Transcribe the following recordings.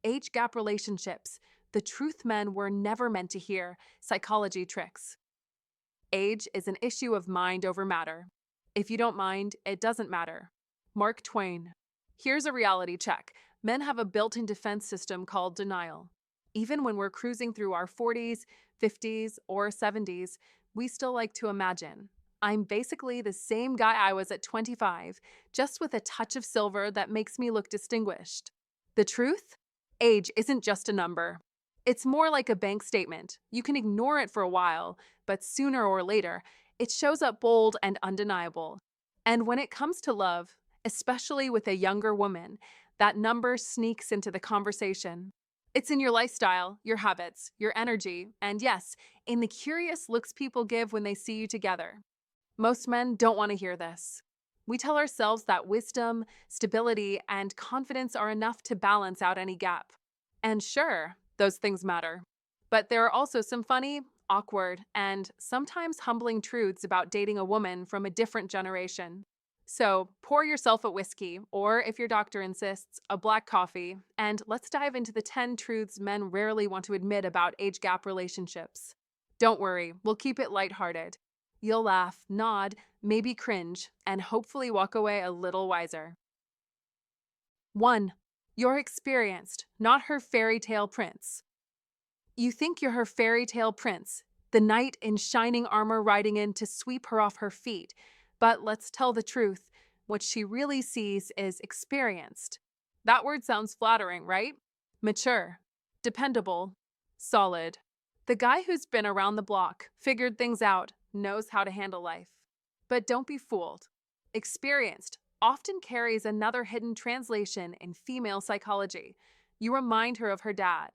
age gap relationships, the truth men were never meant to hear, psychology tricks. Age is an issue of mind over matter. If you don't mind, it doesn't matter. Mark Twain. Here's a reality check. Men have a built-in defense system called denial. Even when we're cruising through our 40s, 50s, or 70s, we still like to imagine. I'm basically the same guy I was at 25, just with a touch of silver that makes me look distinguished. The truth? Age isn't just a number. It's more like a bank statement. You can ignore it for a while, but sooner or later, it shows up bold and undeniable. And when it comes to love, especially with a younger woman, that number sneaks into the conversation. It's in your lifestyle, your habits, your energy, and yes, in the curious looks people give when they see you together. Most men don't want to hear this. We tell ourselves that wisdom, stability, and confidence are enough to balance out any gap. And sure, those things matter. But there are also some funny, awkward, and sometimes humbling truths about dating a woman from a different generation. So pour yourself a whiskey, or if your doctor insists, a black coffee, and let's dive into the 10 truths men rarely want to admit about age gap relationships. Don't worry, we'll keep it lighthearted. You'll laugh, nod, maybe cringe, and hopefully walk away a little wiser. 1. You're experienced, not her fairy tale prince. You think you're her fairy tale prince, the knight in shining armor riding in to sweep her off her feet. But let's tell the truth, what she really sees is experienced. That word sounds flattering, right? Mature, dependable, solid. The guy who's been around the block, figured things out, knows how to handle life. But don't be fooled. Experienced often carries another hidden translation in female psychology. You remind her of her dad.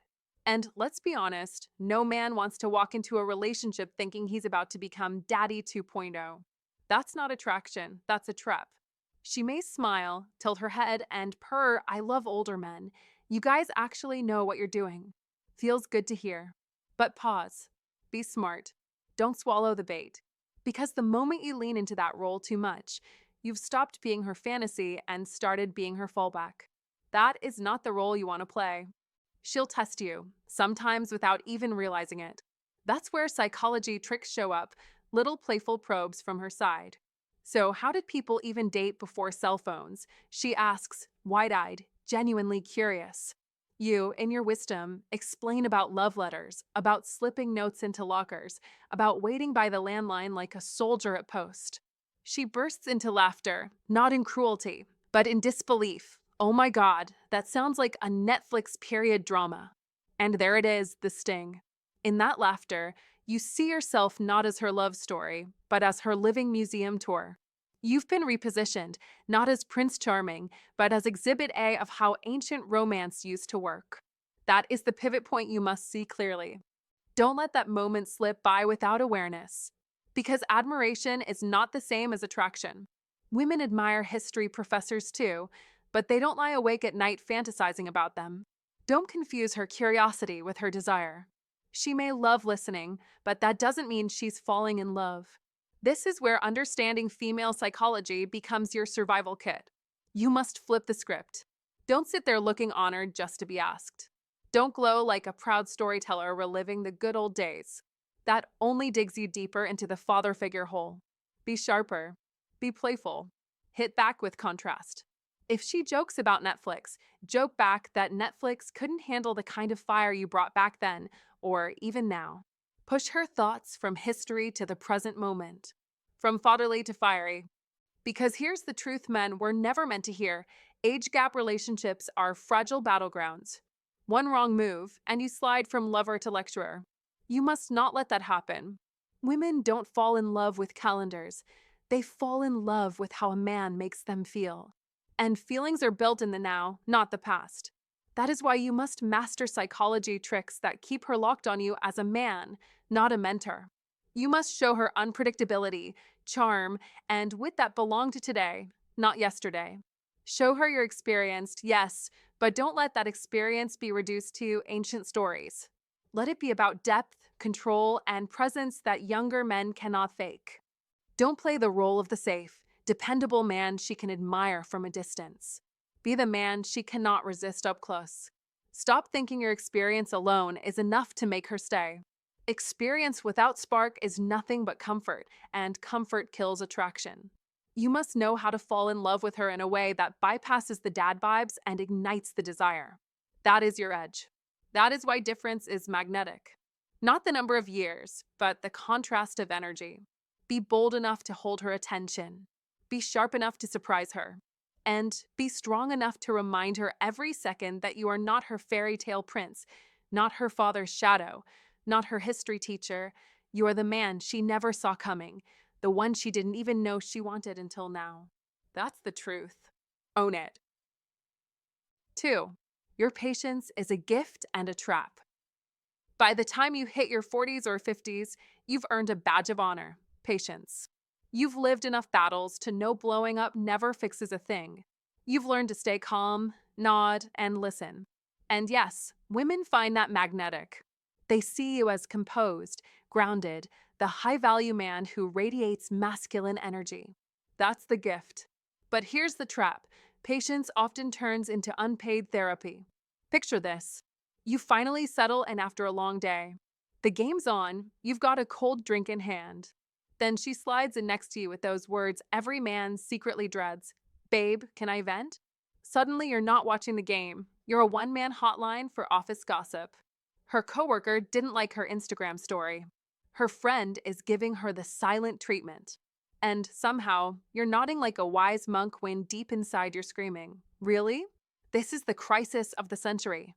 And let's be honest, no man wants to walk into a relationship thinking he's about to become Daddy 2.0. That's not attraction, that's a trap. She may smile, tilt her head, and purr, "I love older men. You guys actually know what you're doing." Feels good to hear. But pause. Be smart. Don't swallow the bait. Because the moment you lean into that role too much, you've stopped being her fantasy and started being her fallback. That is not the role you want to play. She'll test you, sometimes without even realizing it. That's where psychology tricks show up, little playful probes from her side. So, how did people even date before cell phones? She asks, wide-eyed, genuinely curious. You, in your wisdom, explain about love letters, about slipping notes into lockers, about waiting by the landline like a soldier at post. She bursts into laughter, not in cruelty, but in disbelief. Oh my God, that sounds like a Netflix period drama. And there it is, the sting. In that laughter, you see yourself not as her love story, but as her living museum tour. You've been repositioned, not as Prince Charming, but as Exhibit A of how ancient romance used to work. That is the pivot point you must see clearly. Don't let that moment slip by without awareness. Because admiration is not the same as attraction. Women admire history professors too, but they don't lie awake at night fantasizing about them. Don't confuse her curiosity with her desire. She may love listening, but that doesn't mean she's falling in love. This is where understanding female psychology becomes your survival kit. You must flip the script. Don't sit there looking honored just to be asked. Don't glow like a proud storyteller reliving the good old days. That only digs you deeper into the father figure hole. Be sharper. Be playful. Hit back with contrast. If she jokes about Netflix, joke back that Netflix couldn't handle the kind of fire you brought back then, or even now. Push her thoughts from history to the present moment, from fatherly to fiery. Because here's the truth men were never meant to hear. Age gap relationships are fragile battlegrounds. One wrong move, and you slide from lover to lecturer. You must not let that happen. Women don't fall in love with calendars. They fall in love with how a man makes them feel. And feelings are built in the now, not the past. That is why you must master psychology tricks that keep her locked on you as a man, not a mentor. You must show her unpredictability, charm, and wit that belong to today, not yesterday. Show her you're experienced, yes, but don't let that experience be reduced to ancient stories. Let it be about depth, control, and presence that younger men cannot fake. Don't play the role of the safe, dependable man she can admire from a distance. Be the man she cannot resist up close. Stop thinking your experience alone is enough to make her stay. Experience without spark is nothing but comfort, and comfort kills attraction. You must know how to fall in love with her in a way that bypasses the dad vibes and ignites the desire. That is your edge. That is why difference is magnetic. Not the number of years, but the contrast of energy. Be bold enough to hold her attention. Be sharp enough to surprise her. And be strong enough to remind her every second that you are not her fairy tale prince, not her father's shadow, not her history teacher. You are the man she never saw coming, the one she didn't even know she wanted until now. That's the truth. Own it. 2. Your patience is a gift and a trap. By the time you hit your 40s or 50s, you've earned a badge of honor: patience. You've lived enough battles to know blowing up never fixes a thing. You've learned to stay calm, nod, and listen. And yes, women find that magnetic. They see you as composed, grounded, the high value man who radiates masculine energy. That's the gift. But here's the trap: patience often turns into unpaid therapy. Picture this. You finally settle, and after a long day, the game's on, you've got a cold drink in hand. Then she slides in next to you with those words every man secretly dreads: "Babe, can I vent?" Suddenly, you're not watching the game. You're a one-man hotline for office gossip. Her coworker didn't like her Instagram story. Her friend is giving her the silent treatment. And somehow, you're nodding like a wise monk when deep inside you're screaming, "Really? This is the crisis of the century."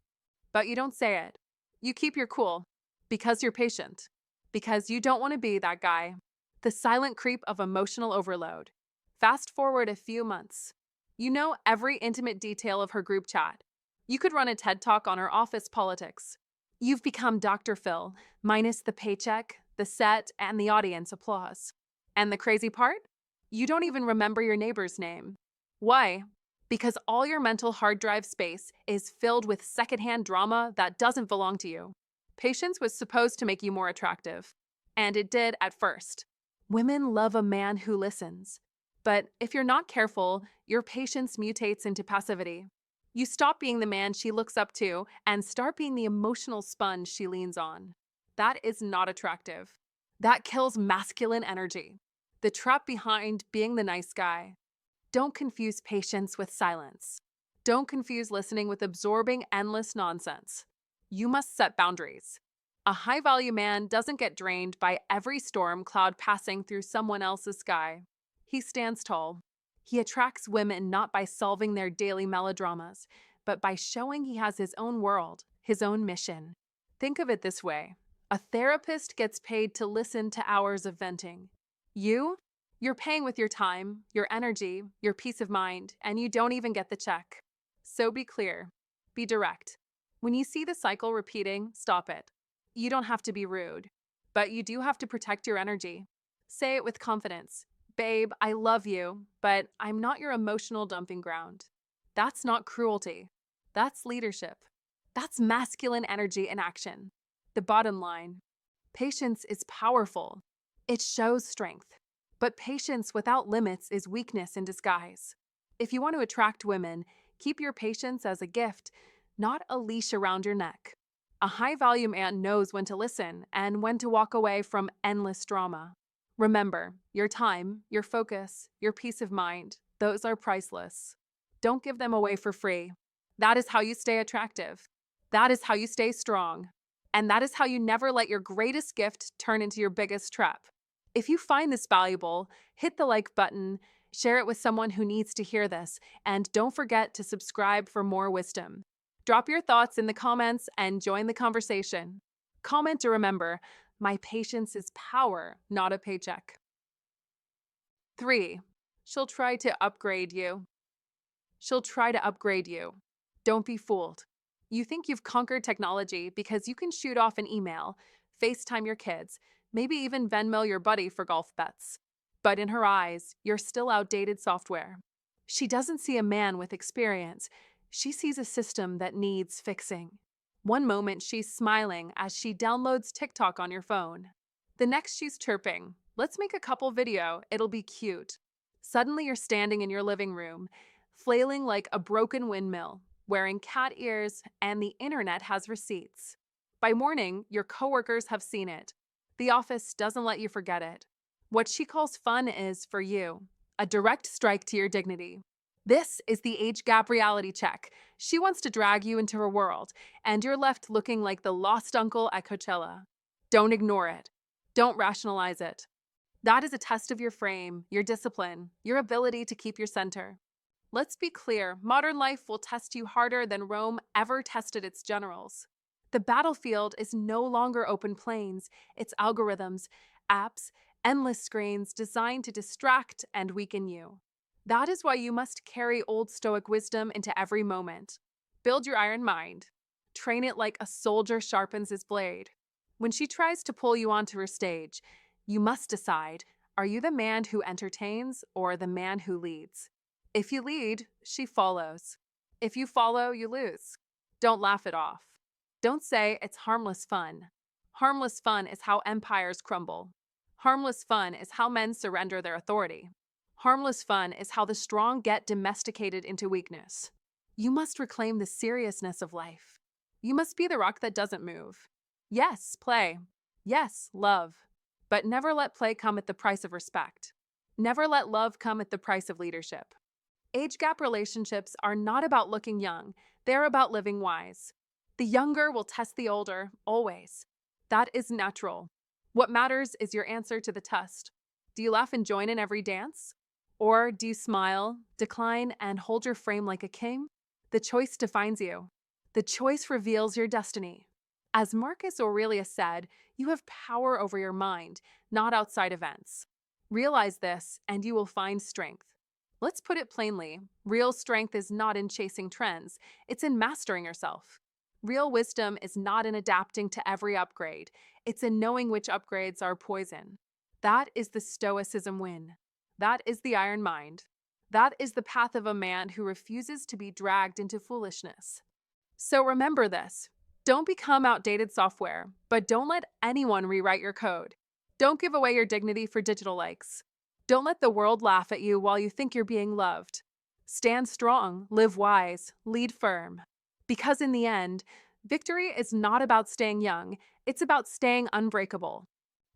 But you don't say it. You keep your cool because you're patient, because you don't want to be that guy, the silent creep of emotional overload. Fast forward a few months. You know every intimate detail of her group chat. You could run a TED Talk on her office politics. You've become Dr. Phil, minus the paycheck, the set, and the audience applause. And the crazy part? You don't even remember your neighbor's name. Why? Because all your mental hard drive space is filled with secondhand drama that doesn't belong to you. Patience was supposed to make you more attractive, and it did at first. Women love a man who listens. But if you're not careful, your patience mutates into passivity. You stop being the man she looks up to and start being the emotional sponge she leans on. That is not attractive. That kills masculine energy. The trap behind being the nice guy. Don't confuse patience with silence. Don't confuse listening with absorbing endless nonsense. You must set boundaries. A high-value man doesn't get drained by every storm cloud passing through someone else's sky. He stands tall. He attracts women not by solving their daily melodramas, but by showing he has his own world, his own mission. Think of it this way: a therapist gets paid to listen to hours of venting. You're paying with your time, your energy, your peace of mind, and you don't even get the check. So be clear. Be direct. When you see the cycle repeating, stop it. You don't have to be rude, but you do have to protect your energy. Say it with confidence: "Babe, I love you, but I'm not your emotional dumping ground." That's not cruelty. That's leadership. That's masculine energy in action. The bottom line: patience is powerful. It shows strength. But patience without limits is weakness in disguise. If you want to attract women, keep your patience as a gift, not a leash around your neck. A high-value man knows when to listen and when to walk away from endless drama. Remember, your time, your focus, your peace of mind, those are priceless. Don't give them away for free. That is how you stay attractive. That is how you stay strong. And that is how you never let your greatest gift turn into your biggest trap. If you find this valuable, hit the like button, share it with someone who needs to hear this, and don't forget to subscribe for more wisdom. Drop your thoughts in the comments and join the conversation. Comment to remember: my patience is power, not a paycheck. 3. She'll try to upgrade you. She'll try to upgrade you. Don't be fooled. You think you've conquered technology because you can shoot off an email, FaceTime your kids, maybe even Venmo your buddy for golf bets. But in her eyes, you're still outdated software. She doesn't see a man with experience. She sees a system that needs fixing. One moment she's smiling as she downloads TikTok on your phone. The next she's chirping, "Let's make a couple video, it'll be cute." Suddenly you're standing in your living room, flailing like a broken windmill, wearing cat ears, and the internet has receipts. By morning, your coworkers have seen it. The office doesn't let you forget it. What she calls fun is, for you, a direct strike to your dignity. This is the age gap reality check. She wants to drag you into her world, and you're left looking like the lost uncle at Coachella. Don't ignore it. Don't rationalize it. That is a test of your frame, your discipline, your ability to keep your center. Let's be clear, modern life will test you harder than Rome ever tested its generals. The battlefield is no longer open plains, it's algorithms, apps, endless screens designed to distract and weaken you. That is why you must carry Old Stoic wisdom into every moment. Build your iron mind. Train it like a soldier sharpens his blade. When she tries to pull you onto her stage, you must decide, are you the man who entertains or the man who leads? If you lead, she follows. If you follow, you lose. Don't laugh it off. Don't say it's harmless fun. Harmless fun is how empires crumble. Harmless fun is how men surrender their authority. Harmless fun is how the strong get domesticated into weakness. You must reclaim the seriousness of life. You must be the rock that doesn't move. Yes, play. Yes, love. But never let play come at the price of respect. Never let love come at the price of leadership. Age gap relationships are not about looking young, they're about living wise. The younger will test the older, always. That is natural. What matters is your answer to the test. Do you laugh and join in every dance? Or do you smile, decline, and hold your frame like a king? The choice defines you. The choice reveals your destiny. As Marcus Aurelius said, you have power over your mind, not outside events. Realize this, and you will find strength. Let's put it plainly, real strength is not in chasing trends, it's in mastering yourself. Real wisdom is not in adapting to every upgrade, it's in knowing which upgrades are poison. That is the Stoicism win. That is the iron mind. That is the path of a man who refuses to be dragged into foolishness. So remember this. Don't become outdated software, but don't let anyone rewrite your code. Don't give away your dignity for digital likes. Don't let the world laugh at you while you think you're being loved. Stand strong, live wise, lead firm. Because in the end, victory is not about staying young, it's about staying unbreakable.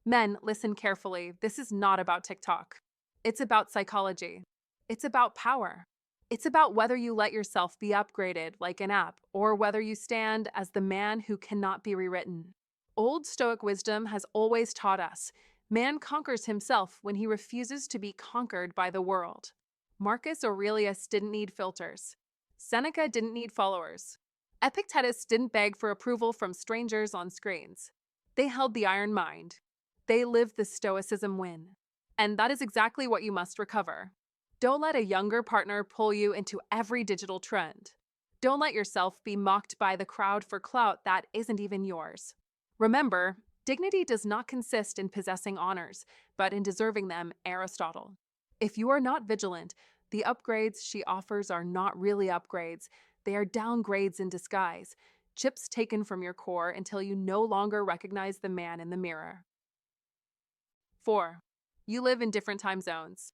Men, listen carefully. This is not about TikTok. It's about psychology. It's about power. It's about whether you let yourself be upgraded like an app or whether you stand as the man who cannot be rewritten. Old Stoic wisdom has always taught us man conquers himself when he refuses to be conquered by the world. Marcus Aurelius didn't need filters. Seneca didn't need followers. Epictetus didn't beg for approval from strangers on screens. They held the iron mind. They lived the Stoicism win. And that is exactly what you must recover. Don't let a younger partner pull you into every digital trend. Don't let yourself be mocked by the crowd for clout that isn't even yours. Remember, dignity does not consist in possessing honors, but in deserving them, Aristotle. If you are not vigilant, the upgrades she offers are not really upgrades. They are downgrades in disguise, chips taken from your core until you no longer recognize the man in the mirror. 4. You live in different time zones.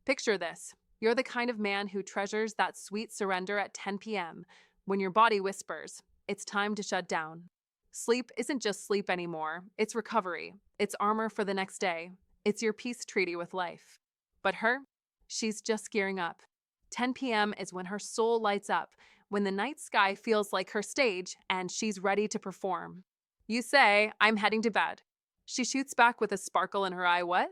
Picture this. You're the kind of man who treasures that sweet surrender at 10 p.m. when your body whispers, it's time to shut down. Sleep isn't just sleep anymore. It's recovery. It's armor for the next day. It's your peace treaty with life. But her? She's just gearing up. 10 p.m. is when her soul lights up, when the night sky feels like her stage and she's ready to perform. You say, I'm heading to bed. She shoots back with a sparkle in her eye. What?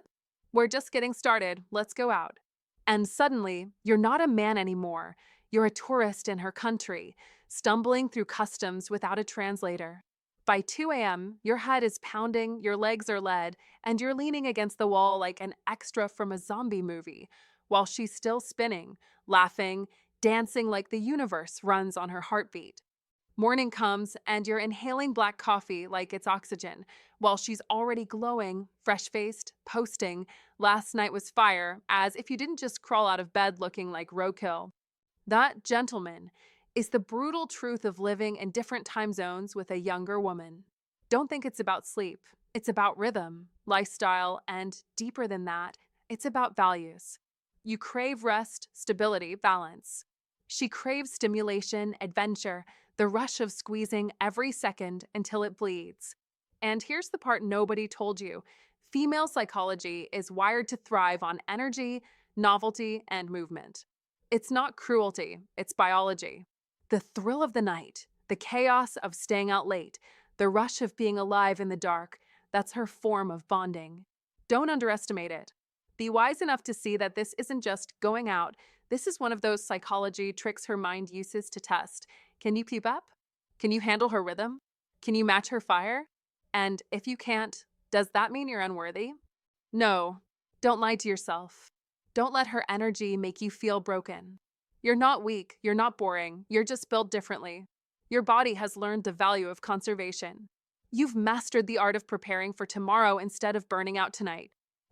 We're just getting started. Let's go out. And suddenly, you're not a man anymore. You're a tourist in her country, stumbling through customs without a translator. By 2 a.m., your head is pounding, your legs are lead, and you're leaning against the wall like an extra from a zombie movie, while she's still spinning, laughing, dancing like the universe runs on her heartbeat. Morning comes, and you're inhaling black coffee like it's oxygen, while she's already glowing, fresh-faced, posting, last night was fire, as if you didn't just crawl out of bed looking like roadkill. That, gentleman, is the brutal truth of living in different time zones with a younger woman. Don't think it's about sleep. It's about rhythm, lifestyle, and deeper than that, it's about values. You crave rest, stability, balance. She craves stimulation, adventure, the rush of squeezing every second until it bleeds. And here's the part nobody told you: female psychology is wired to thrive on energy, novelty, and movement. It's not cruelty, it's biology. The thrill of the night, the chaos of staying out late, the rush of being alive in the dark, that's her form of bonding. Don't underestimate it. Be wise enough to see that this isn't just going out, this is one of those psychology tricks her mind uses to test. Can you keep up? Can you handle her rhythm? Can you match her fire? And if you can't, does that mean you're unworthy? No, don't lie to yourself. Don't let her energy make you feel broken. You're not weak, you're not boring, you're just built differently. Your body has learned the value of conservation. You've mastered the art of preparing for tomorrow instead of burning out tonight.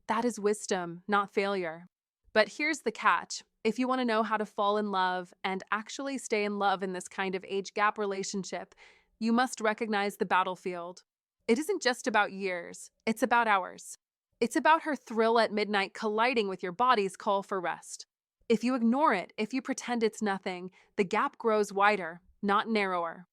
That is wisdom, not failure. But here's the catch: if you want to know how to fall in love and actually stay in love in this kind of age gap relationship, you must recognize the battlefield. It isn't just about years, it's about hours. It's about her thrill at midnight colliding with your body's call for rest. If you ignore it, if you pretend it's nothing, the gap grows wider, not narrower.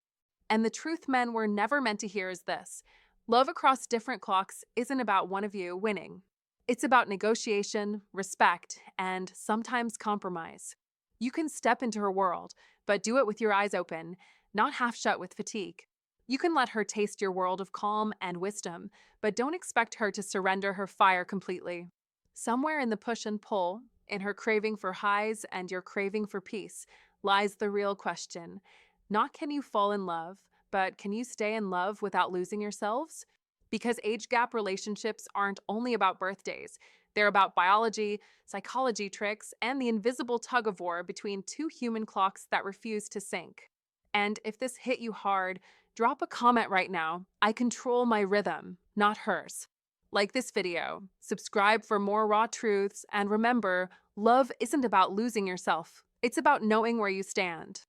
And the truth men were never meant to hear is this: love across different clocks isn't about one of you winning. It's about negotiation, respect, and sometimes compromise. You can step into her world, but do it with your eyes open, not half shut with fatigue. You can let her taste your world of calm and wisdom, but don't expect her to surrender her fire completely. Somewhere in the push and pull, in her craving for highs and your craving for peace, lies the real question. Not can you fall in love, but can you stay in love without losing yourselves? Because age gap relationships aren't only about birthdays, they're about biology, psychology tricks, and the invisible tug of war between two human clocks that refuse to sync. And if this hit you hard, drop a comment right now. I control my rhythm, not hers. Like this video, subscribe for more raw truths, and remember, love isn't about losing yourself. It's about knowing where you stand.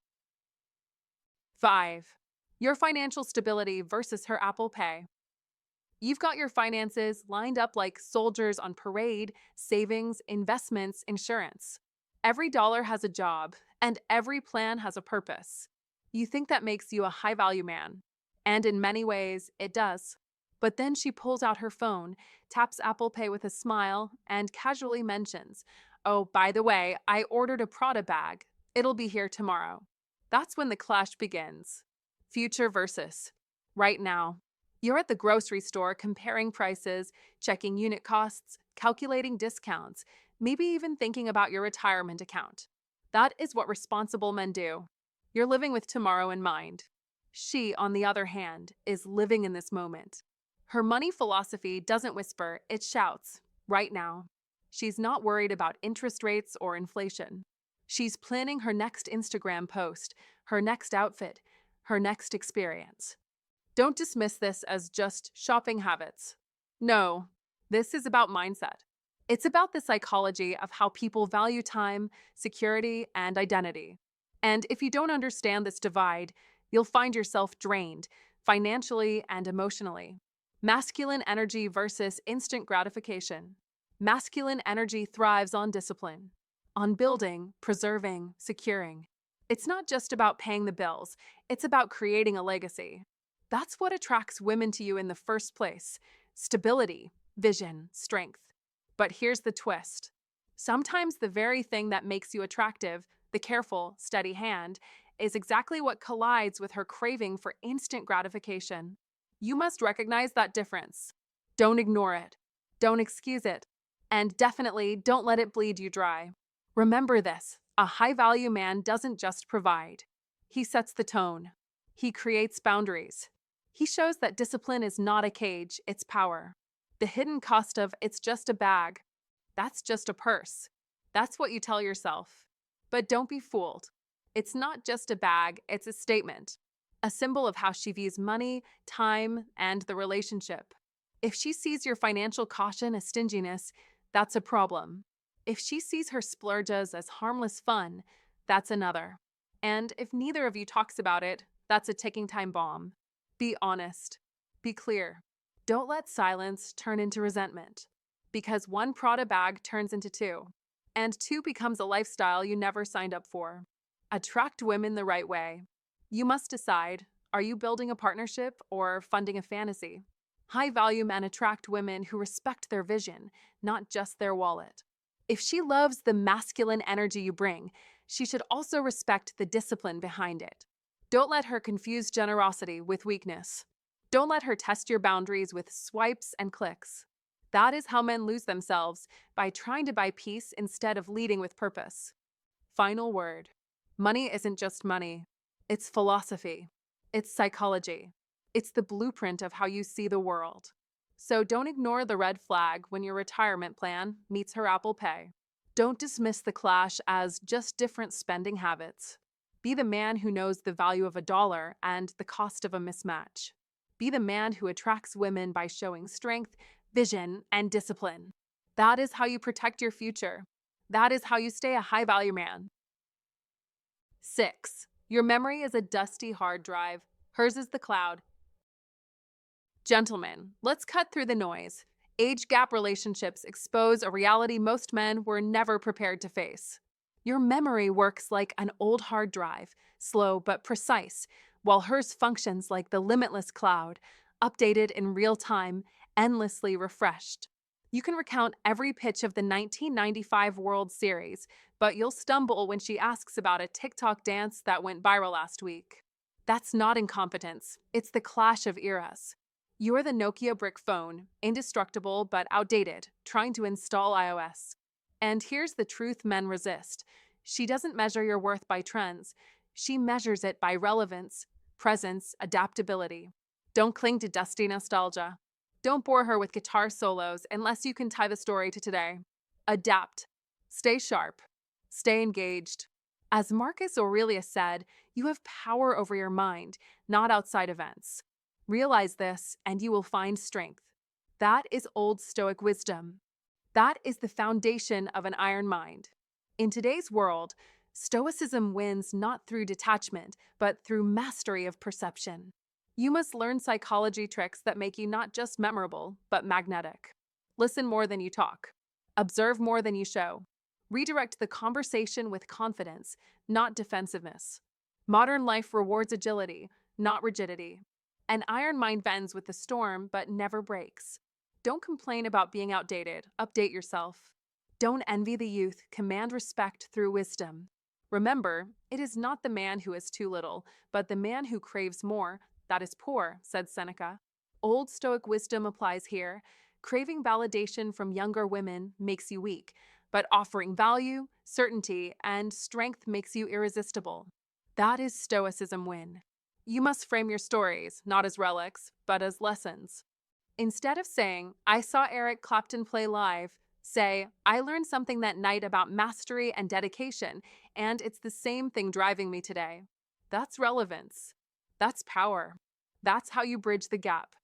5. Your financial stability versus her Apple Pay. You've got your finances lined up like soldiers on parade: savings, investments, insurance. Every dollar has a job, and every plan has a purpose. You think that makes you a high value man. And in many ways, it does. But then she pulls out her phone, taps Apple Pay with a smile, and casually mentions, "Oh, by the way, I ordered a Prada bag. It'll be here tomorrow." That's when the clash begins. Future versus right now. You're at the grocery store comparing prices, checking unit costs, calculating discounts, maybe even thinking about your retirement account. That is what responsible men do. You're living with tomorrow in mind. She, on the other hand, is living in this moment. Her money philosophy doesn't whisper, it shouts, right now. She's not worried about interest rates or inflation. She's planning her next Instagram post, her next outfit, her next experience. Don't dismiss this as just shopping habits. No, this is about mindset. It's about the psychology of how people value time, security, and identity. And if you don't understand this divide, you'll find yourself drained, financially and emotionally. Masculine energy versus instant gratification. Masculine energy thrives on discipline, on building, preserving, securing. It's not just about paying the bills, it's about creating a legacy. That's what attracts women to you in the first place: stability, vision, strength. But here's the twist. Sometimes the very thing that makes you attractive, the careful, steady hand, is exactly what collides with her craving for instant gratification. You must recognize that difference. Don't ignore it. Don't excuse it. And definitely don't let it bleed you dry. Remember this: a high-value man doesn't just provide. He sets the tone. He creates boundaries. He shows that discipline is not a cage, it's power. The hidden cost of "it's just a bag," that's just a purse. That's what you tell yourself. But don't be fooled. It's not just a bag, it's a statement. A symbol of how she views money, time, and the relationship. If she sees your financial caution as stinginess, that's a problem. If she sees her splurges as harmless fun, that's another. And if neither of you talks about it, that's a ticking time bomb. Be honest. Be clear. Don't let silence turn into resentment. Because one Prada bag turns into two. And two becomes a lifestyle you never signed up for. Attract women the right way. You must decide, are you building a partnership or funding a fantasy? High value men attract women who respect their vision, not just their wallet. If she loves the masculine energy you bring, she should also respect the discipline behind it. Don't let her confuse generosity with weakness. Don't let her test your boundaries with swipes and clicks. That is how men lose themselves, by trying to buy peace instead of leading with purpose. Final word. Money isn't just money. It's philosophy. It's psychology. It's the blueprint of how you see the world. So don't ignore the red flag when your retirement plan meets her Apple Pay. Don't dismiss the clash as just different spending habits. Be the man who knows the value of a dollar and the cost of a mismatch. Be the man who attracts women by showing strength, vision, and discipline. That is how you protect your future. That is how you stay a high value man. 6. Your memory is a dusty hard drive. Hers is the cloud. Gentlemen, let's cut through the noise. Age gap relationships expose a reality most men were never prepared to face. Your memory works like an old hard drive, slow but precise, while hers functions like the limitless cloud, updated in real time, endlessly refreshed. You can recount every pitch of the 1995 World Series, but you'll stumble when she asks about a TikTok dance that went viral last week. That's not incompetence, it's the clash of eras. You're the Nokia brick phone, indestructible but outdated, trying to install iOS. And here's the truth men resist. She doesn't measure your worth by trends. She measures it by relevance, presence, adaptability. Don't cling to dusty nostalgia. Don't bore her with guitar solos unless you can tie the story to today. Adapt. Stay sharp. Stay engaged. As Marcus Aurelius said, you have power over your mind, not outside events. Realize this, and you will find strength. That is Old Stoic wisdom. That is the foundation of an iron mind. In today's world, Stoicism wins not through detachment, but through mastery of perception. You must learn psychology tricks that make you not just memorable, but magnetic. Listen more than you talk. Observe more than you show. Redirect the conversation with confidence, not defensiveness. Modern life rewards agility, not rigidity. An iron mind bends with the storm, but never breaks. Don't complain about being outdated. Update yourself. Don't envy the youth. Command respect through wisdom. Remember, it is not the man who is too little, but the man who craves more that is poor, said Seneca. Old Stoic wisdom applies here. Craving validation from younger women makes you weak, but offering value, certainty, and strength makes you irresistible. That is Stoicism win. You must frame your stories, not as relics, but as lessons. Instead of saying, I saw Eric Clapton play live, say, I learned something that night about mastery and dedication, and it's the same thing driving me today. That's relevance. That's power. That's how you bridge the gap.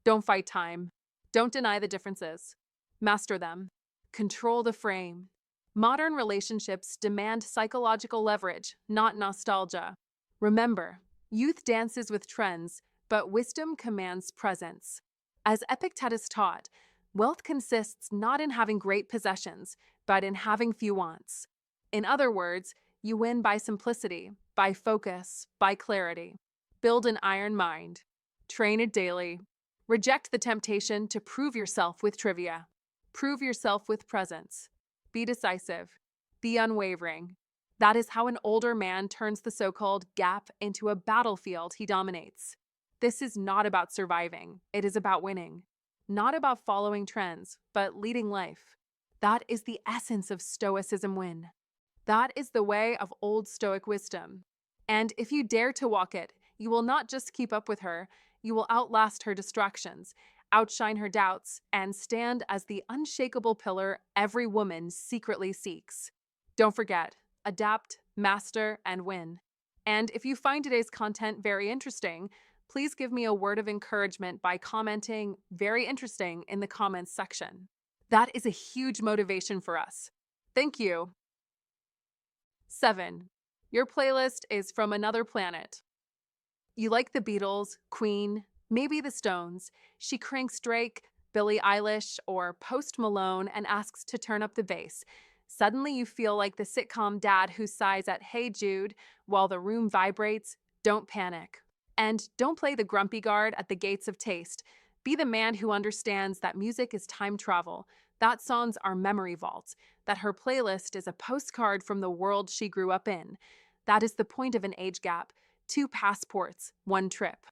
Don't fight time. Don't deny the differences. Master them. Control the frame. Modern relationships demand psychological leverage, not nostalgia. Remember, youth dances with trends, but wisdom commands presence. As Epictetus taught, wealth consists not in having great possessions, but in having few wants. In other words, you win by simplicity, by focus, by clarity. Build an iron mind. Train it daily. Reject the temptation to prove yourself with trivia. Prove yourself with presence. Be decisive. Be unwavering. That is how an older man turns the so-called gap into a battlefield he dominates. This is not about surviving. It is about winning. Not about following trends, but leading life. That is the essence of Stoicism win. That is the way of Old Stoic wisdom. And if you dare to walk it, you will not just keep up with her, you will outlast her distractions, outshine her doubts, and stand as the unshakable pillar every woman secretly seeks. Don't forget, adapt, master, and win. And if you find today's content very interesting, please give me a word of encouragement by commenting "very interesting" in the comments section. That is a huge motivation for us. Thank you. 7. Your playlist is from another planet. You like the Beatles, Queen, maybe the Stones. She cranks Drake, Billie Eilish, or Post Malone and asks to turn up the bass. Suddenly, you feel like the sitcom dad who sighs at "Hey Jude" while the room vibrates. Don't panic. And don't play the grumpy guard at the gates of taste. Be the man who understands that music is time travel, that songs are memory vaults, that her playlist is a postcard from the world she grew up in. That is the point of an age gap. Two passports, one trip.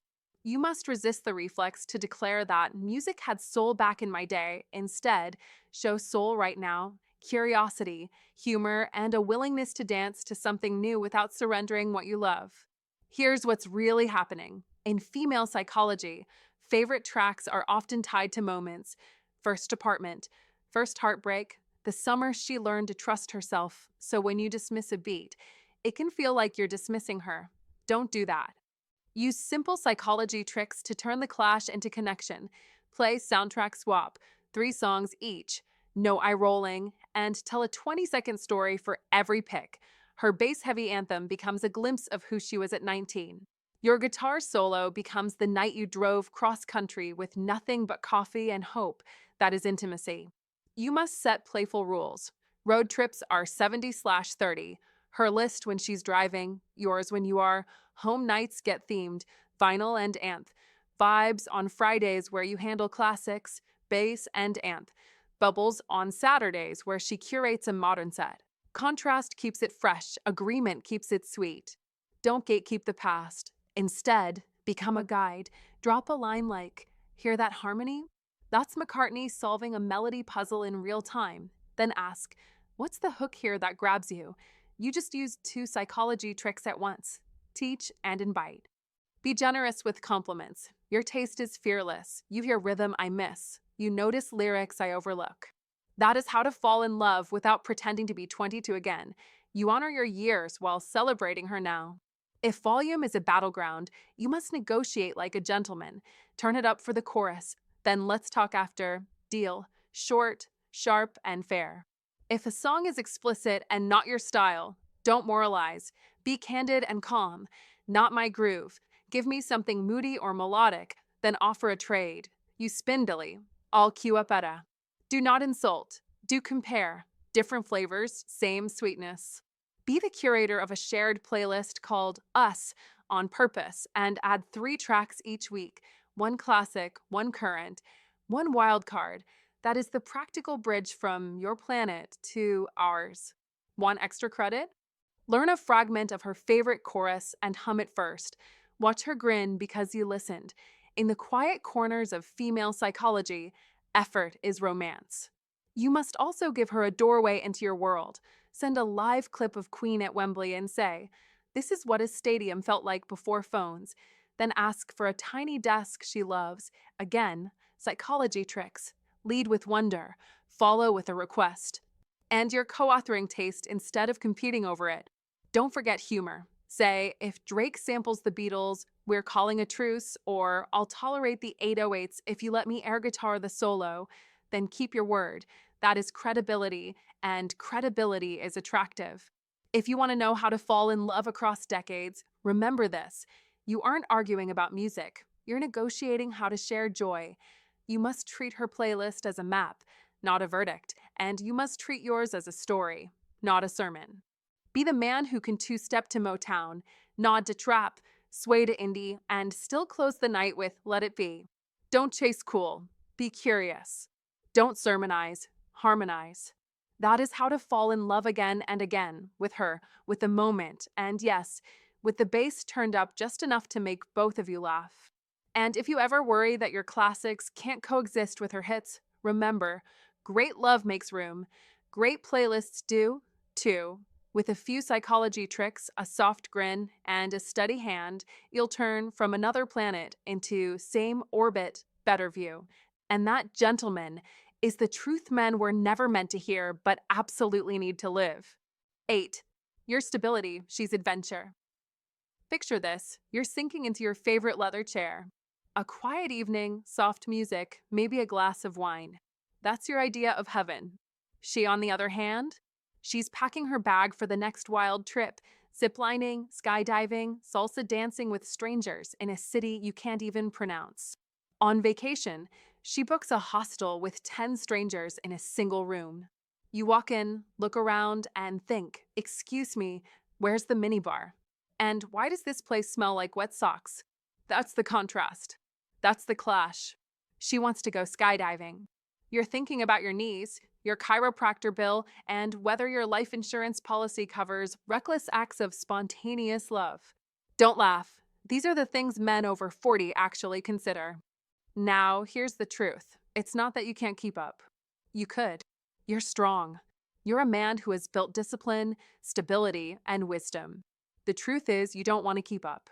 You must resist the reflex to declare that music had soul back in my day. Instead, show soul right now, curiosity, humor, and a willingness to dance to something new without surrendering what you love. Here's what's really happening. In female psychology, favorite tracks are often tied to moments: first apartment, first heartbreak, the summer she learned to trust herself. So when you dismiss a beat, it can feel like you're dismissing her. Don't do that. Use simple psychology tricks to turn the clash into connection. Play soundtrack swap, 3 songs each, no eye rolling, and tell a 20-second story for every pick. Her bass heavy anthem becomes a glimpse of who she was at 19. Your guitar solo becomes the night you drove cross country with nothing but coffee and hope. That is intimacy. You must set playful rules. Road trips are 70/30. Her list when she's driving, yours when you are. Home nights get themed, vinyl and anth. Vibes on Fridays where you handle classics, bass and anth. Bubbles on Saturdays where she curates a modern set. Contrast keeps it fresh, agreement keeps it sweet. Don't gatekeep the past. Instead, become a guide. Drop a line like, "Hear that harmony?" That's McCartney solving a melody puzzle in real time. Then ask, "What's the hook here that grabs you?" You just used 2 psychology tricks at once: teach and invite. Be generous with compliments. Your taste is fearless. You hear rhythm I miss. You notice lyrics I overlook. That is how to fall in love without pretending to be 22 again. You honor your years while celebrating her now. If volume is a battleground, you must negotiate like a gentleman. Turn it up for the chorus. Then let's talk after. Deal. Short, sharp, and fair. If a song is explicit and not your style, don't moralize. Be candid and calm. Not my groove. Give me something moody or melodic, then offer a trade. You spindly. I'll cue up at a. Do not insult. Do compare. Different flavors, same sweetness. Be the curator of a shared playlist called Us on purpose and add 3 tracks each week: one classic, one current, one wild card. That is the practical bridge from your planet to ours. Want extra credit? Learn a fragment of her favorite chorus and hum it first. Watch her grin because you listened. In the quiet corners of female psychology, effort is romance. You must also give her a doorway into your world. Send a live clip of Queen at Wembley and say, "This is what a stadium felt like before phones." Then ask for a tiny desk she loves. Again, psychology tricks. Lead with wonder. Follow with a request. And your co-authoring taste instead of competing over it. Don't forget humor. Say, "If Drake samples the Beatles, we're calling a truce," or "I'll tolerate the 808s if you let me air guitar the solo." Then keep your word. That is credibility, and credibility is attractive. If you want to know how to fall in love across decades, remember this. You aren't arguing about music. You're negotiating how to share joy. You must treat her playlist as a map, not a verdict, and you must treat yours as a story, not a sermon. Be the man who can two-step to Motown, nod to trap, sway to indie, and still close the night with "Let It Be." Don't chase cool. Be curious. Don't sermonize. Harmonize. That is how to fall in love again and again with her, with the moment, and yes, with the bass turned up just enough to make both of you laugh. And if you ever worry that your classics can't coexist with her hits, remember, great love makes room. Great playlists do, too. With a few psychology tricks, a soft grin, and a steady hand, you'll turn from another planet into same orbit, better view. And that, gentleman, is the truth men were never meant to hear but absolutely need to live. 8. Your stability, she's adventure. Picture this: you're sinking into your favorite leather chair. A quiet evening, soft music, maybe a glass of wine. That's your idea of heaven. She, on the other hand, she's packing her bag for the next wild trip, ziplining, skydiving, salsa dancing with strangers in a city you can't even pronounce. On vacation, she books a hostel with 10 strangers in a single room. You walk in, look around, and think, excuse me, where's the minibar? And why does this place smell like wet socks? That's the contrast. That's the clash. She wants to go skydiving. You're thinking about your knees, your chiropractor bill, and whether your life insurance policy covers reckless acts of spontaneous love. Don't laugh. These are the things men over 40 actually consider. Now, here's the truth. It's not that you can't keep up. You could. You're strong. You're a man who has built discipline, stability, and wisdom. The truth is, you don't want to keep up.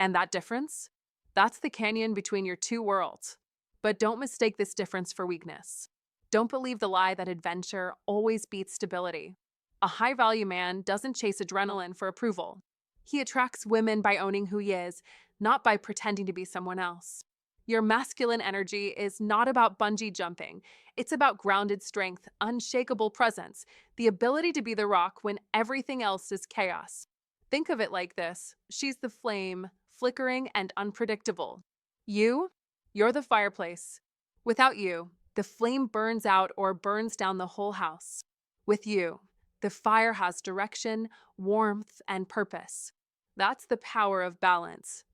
And that difference? That's the canyon between your two worlds. But don't mistake this difference for weakness. Don't believe the lie that adventure always beats stability. A high value man doesn't chase adrenaline for approval. He attracts women by owning who he is, not by pretending to be someone else. Your masculine energy is not about bungee jumping. It's about grounded strength, unshakable presence, the ability to be the rock when everything else is chaos. Think of it like this. She's the flame, flickering and unpredictable. You're the fireplace. Without you, the flame burns out or burns down the whole house. With you, the fire has direction, warmth, and purpose. That's the power of balance.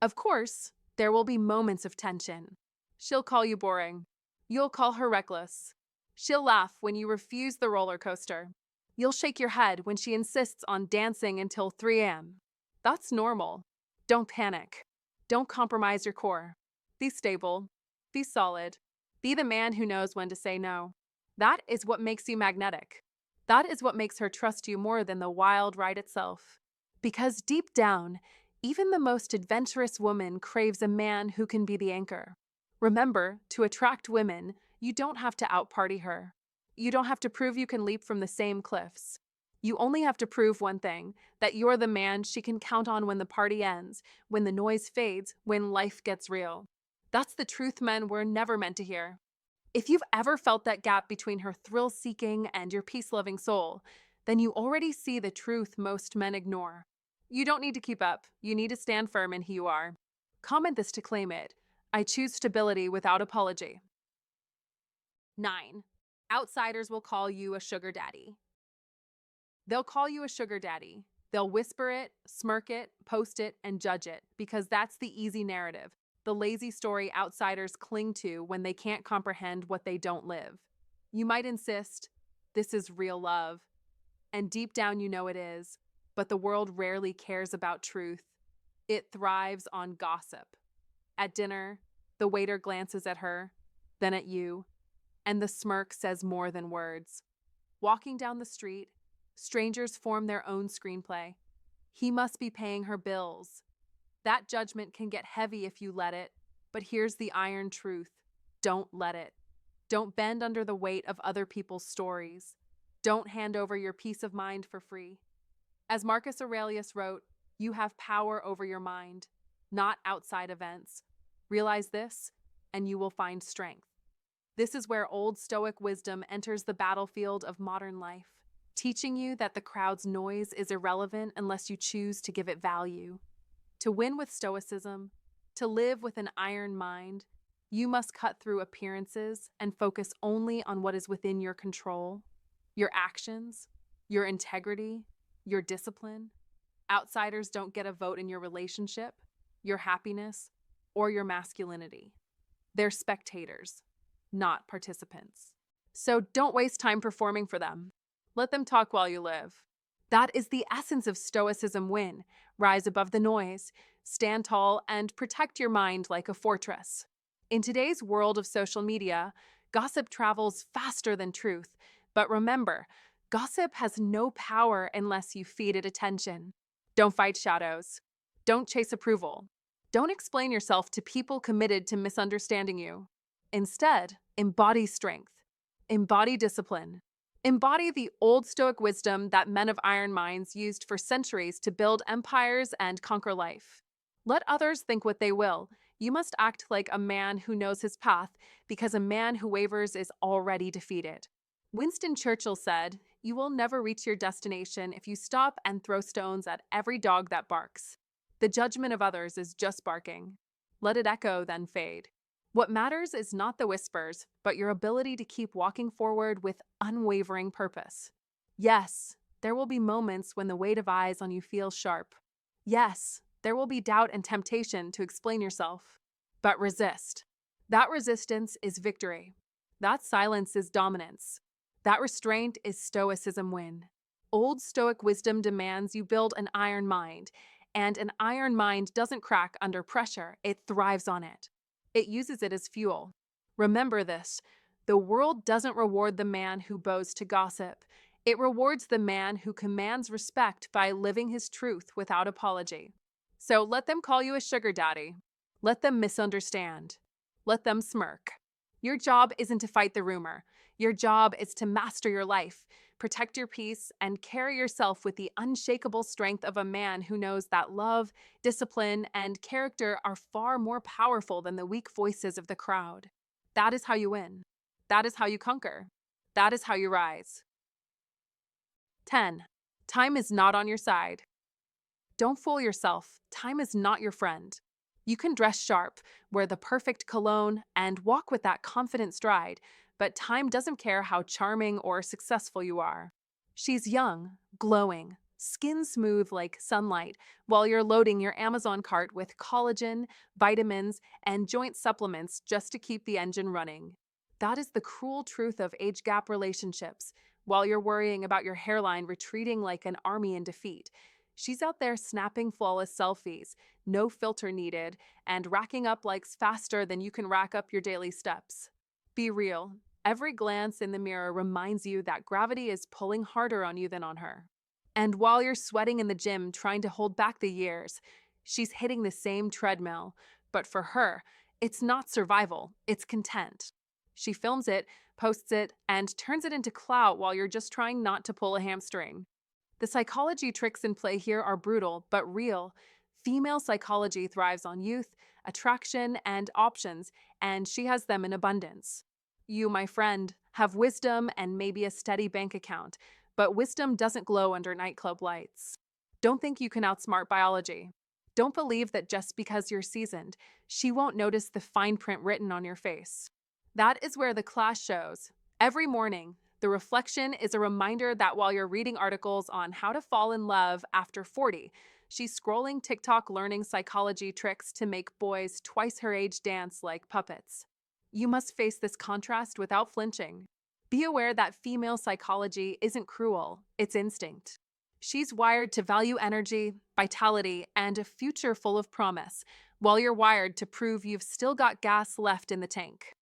Of course, there will be moments of tension. She'll call you boring. You'll call her reckless. She'll laugh when you refuse the roller coaster. You'll shake your head when she insists on dancing until 3 a.m. That's normal. Don't panic. Don't compromise your core. Be stable. Be solid. Be the man who knows when to say no. That is what makes you magnetic. That is what makes her trust you more than the wild ride itself. Because deep down, even the most adventurous woman craves a man who can be the anchor. Remember, to attract women, you don't have to outparty her. You don't have to prove you can leap from the same cliffs. You only have to prove one thing, that you're the man she can count on when the party ends, when the noise fades, when life gets real. That's the truth men were never meant to hear. If you've ever felt that gap between her thrill-seeking and your peace-loving soul, then you already see the truth most men ignore. You don't need to keep up. You need to stand firm in who you are. Comment this to claim it. I choose stability without apology. 9. Outsiders will call you a sugar daddy. They'll call you a sugar daddy. They'll whisper it, smirk it, post it, and judge it because that's the easy narrative, the lazy story outsiders cling to when they can't comprehend what they don't live. You might insist, this is real love, and deep down you know it is, but the world rarely cares about truth. It thrives on gossip. At dinner, the waiter glances at her, then at you, and the smirk says more than words. Walking down the street, strangers form their own screenplay. He must be paying her bills. That judgment can get heavy if you let it, but here's the iron truth. Don't let it. Don't bend under the weight of other people's stories. Don't hand over your peace of mind for free. As Marcus Aurelius wrote, you have power over your mind, not outside events. Realize this, and you will find strength. This is where old Stoic wisdom enters the battlefield of modern life, teaching you that the crowd's noise is irrelevant unless you choose to give it value. To win with Stoicism, to live with an iron mind, you must cut through appearances and focus only on what is within your control, your actions, your integrity, your discipline. Outsiders don't get a vote in your relationship, your happiness, or your masculinity. They're spectators, not participants. So don't waste time performing for them. Let them talk while you live. That is the essence of Stoicism win. Rise above the noise, stand tall, and protect your mind like a fortress. In today's world of social media, gossip travels faster than truth. But remember, gossip has no power unless you feed it attention. Don't fight shadows. Don't chase approval. Don't explain yourself to people committed to misunderstanding you. Instead, embody strength. Embody discipline. Embody the old Stoic wisdom that men of iron minds used for centuries to build empires and conquer life. Let others think what they will. You must act like a man who knows his path, because a man who wavers is already defeated. Winston Churchill said, "You will never reach your destination if you stop and throw stones at every dog that barks. The judgment of others is just barking. Let it echo, then fade." What matters is not the whispers, but your ability to keep walking forward with unwavering purpose. Yes, there will be moments when the weight of eyes on you feels sharp. Yes, there will be doubt and temptation to explain yourself. But resist. That resistance is victory. That silence is dominance. That restraint is Stoicism win. Old Stoic wisdom demands you build an iron mind, and an iron mind doesn't crack under pressure, it thrives on it. It uses it as fuel. Remember this: the world doesn't reward the man who bows to gossip. It rewards the man who commands respect by living his truth without apology. So let them call you a sugar daddy. Let them misunderstand. Let them smirk. Your job isn't to fight the rumor. Your job is to master your life, protect your peace, and carry yourself with the unshakable strength of a man who knows that love, discipline, and character are far more powerful than the weak voices of the crowd. That is how you win. That is how you conquer. That is how you rise. 10. Time is not on your side. Don't fool yourself. Time is not your friend. You can dress sharp, wear the perfect cologne, and walk with that confident stride, but time doesn't care how charming or successful you are. She's young, glowing, skin smooth like sunlight, while you're loading your Amazon cart with collagen, vitamins, and joint supplements just to keep the engine running. That is the cruel truth of age gap relationships. While you're worrying about your hairline retreating like an army in defeat, she's out there snapping flawless selfies, no filter needed, and racking up likes faster than you can rack up your daily steps. Be real. Every glance in the mirror reminds you that gravity is pulling harder on you than on her. And while you're sweating in the gym trying to hold back the years, she's hitting the same treadmill. But for her, it's not survival, it's content. She films it, posts it, and turns it into clout while you're just trying not to pull a hamstring. The psychology tricks in play here are brutal, but real. Female psychology thrives on youth, attraction, and options, and she has them in abundance. You, my friend, have wisdom and maybe a steady bank account, but wisdom doesn't glow under nightclub lights. Don't think you can outsmart biology. Don't believe that just because you're seasoned, she won't notice the fine print written on your face. That is where the clash shows. Every morning, the reflection is a reminder that while you're reading articles on how to fall in love after 40, she's scrolling TikTok learning psychology tricks to make boys twice her age dance like puppets. You must face this contrast without flinching. Be aware that female psychology isn't cruel, it's instinct. She's wired to value energy, vitality, and a future full of promise, while you're wired to prove you've still got gas left in the tank.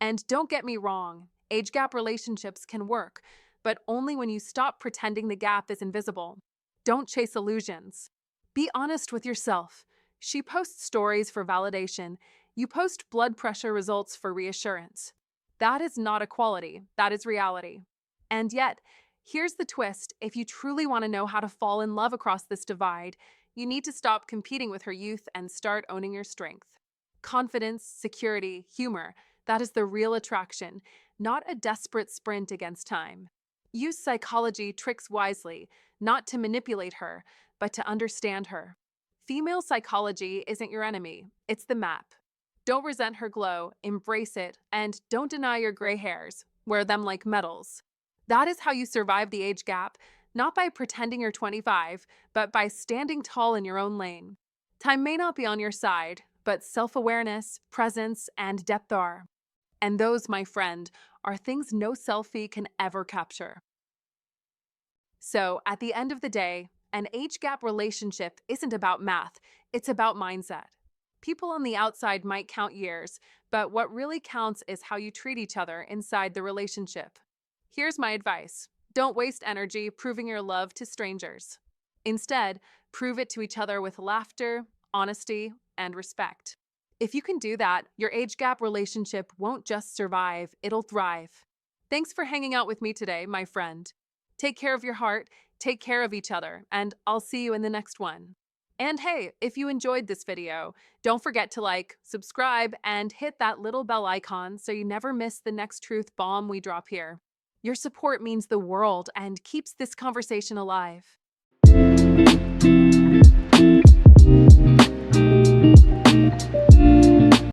And don't get me wrong, age gap relationships can work, but only when you stop pretending the gap is invisible. Don't chase illusions. Be honest with yourself. She posts stories for validation. You post blood pressure results for reassurance. That is not equality, that is reality. And yet, here's the twist: if you truly want to know how to fall in love across this divide, you need to stop competing with her youth and start owning your strength. Confidence, security, humor, that is the real attraction, not a desperate sprint against time. Use psychology tricks wisely, not to manipulate her, but to understand her. Female psychology isn't your enemy, it's the map. Don't resent her glow, embrace it, and don't deny your gray hairs. Wear them like medals. That is how you survive the age gap, not by pretending you're 25, but by standing tall in your own lane. Time may not be on your side, but self-awareness, presence, and depth are. And those, my friend, are things no selfie can ever capture. So, at the end of the day, an age gap relationship isn't about math, it's about mindset. People on the outside might count years, but what really counts is how you treat each other inside the relationship. Here's my advice: don't waste energy proving your love to strangers. Instead, prove it to each other with laughter, honesty, and respect. If you can do that, your age gap relationship won't just survive, it'll thrive. Thanks for hanging out with me today, my friend. Take care of your heart, take care of each other, and I'll see you in the next one. And hey, if you enjoyed this video, don't forget to like, subscribe, and hit that little bell icon so you never miss the next truth bomb we drop here. Your support means the world and keeps this conversation alive.